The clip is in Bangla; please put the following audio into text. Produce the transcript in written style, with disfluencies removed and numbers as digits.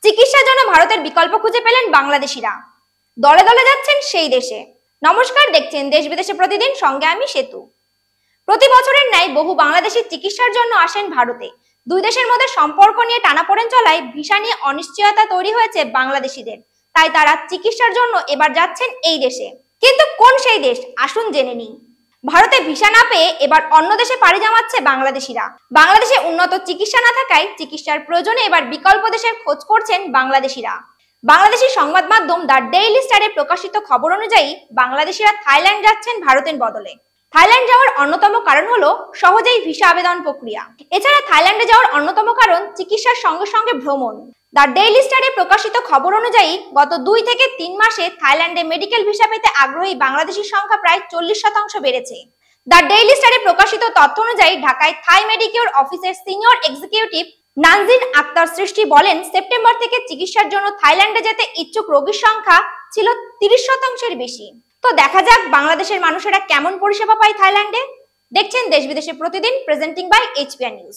চিকিৎসার জন্য ভারতের বিকল্প খুঁজে পেলেন বাংলাদেশিরা। দলে দলে যাচ্ছেন সেই দেশে। নমস্কার, দেখছেন দেশ বিদেশে প্রতিদিন, সঙ্গে আমি সেতু। প্রতি বছরের ন্যায় বহু বাংলাদেশি চিকিৎসার জন্য আসেন ভারতে। দুই দেশের মধ্যে সম্পর্ক নিয়ে টানাপোড়েন চলায় ভিসা নিয়ে অনিশ্চয়তা তৈরি হয়েছে বাংলাদেশিদের। তাই তারা চিকিৎসার জন্য এবার যাচ্ছেন এই দেশে। কিন্তু কোন সেই দেশ, আসুন জেনে নিই। ভারতে ভিসা না পেয়ে এবার অন্য দেশে পাড়ি জমাচ্ছে বাংলাদেশিরা। বাংলাদেশে উন্নত চিকিৎসা না থাকায় চিকিৎসার প্রয়োজনে এবার বিকল্প দেশের খোঁজ করছেন বাংলাদেশিরা। বাংলাদেশি সংবাদ মাধ্যম দ্য ডেইলি স্টারে প্রকাশিত খবর অনুযায়ী বাংলাদেশিরা থাইল্যান্ড যাচ্ছেন ভারতের বদলে। থাইল্যান্ড যাওয়ার অন্যতম কারণ হলো সহজেই ভিসা আবেদন প্রক্রিয়া। এছাড়া থাইল্যান্ডে যাওয়ার অন্যতম কারণ চিকিৎসার সঙ্গে সঙ্গে ভ্রমণ। দ্য ডেইলি স্টারে প্রকাশিত খবর অনুযায়ী গত 2 থেকে 3 মাসে থাইল্যান্ডে মেডিকেল ভিসা পেতে আগ্রহী বাংলাদেশির সংখ্যা প্রায় 40% বেড়েছে। দ্য ডেইলি স্টারে প্রকাশিত তথ্য অনুযায়ী ঢাকায় থাই মেডিকিউর অফিসের সিনিয়র এক্সিকিউটিভ নানজিন আক্তার সৃষ্টি বলেন, সেপ্টেম্বর থেকে চিকিৎসার জন্য থাইল্যান্ডে যেতে ইচ্ছুক রোগীর সংখ্যা ছিল 30%-এর বেশি। তো দেখা যাক বাংলাদেশের মানুষেরা কেমন পরিষেবা পায় থাইল্যান্ডে। দেখছেন দেশ বিদেশে প্রতিদিন, প্রেজেন্টিং বাই HPR নিউজ।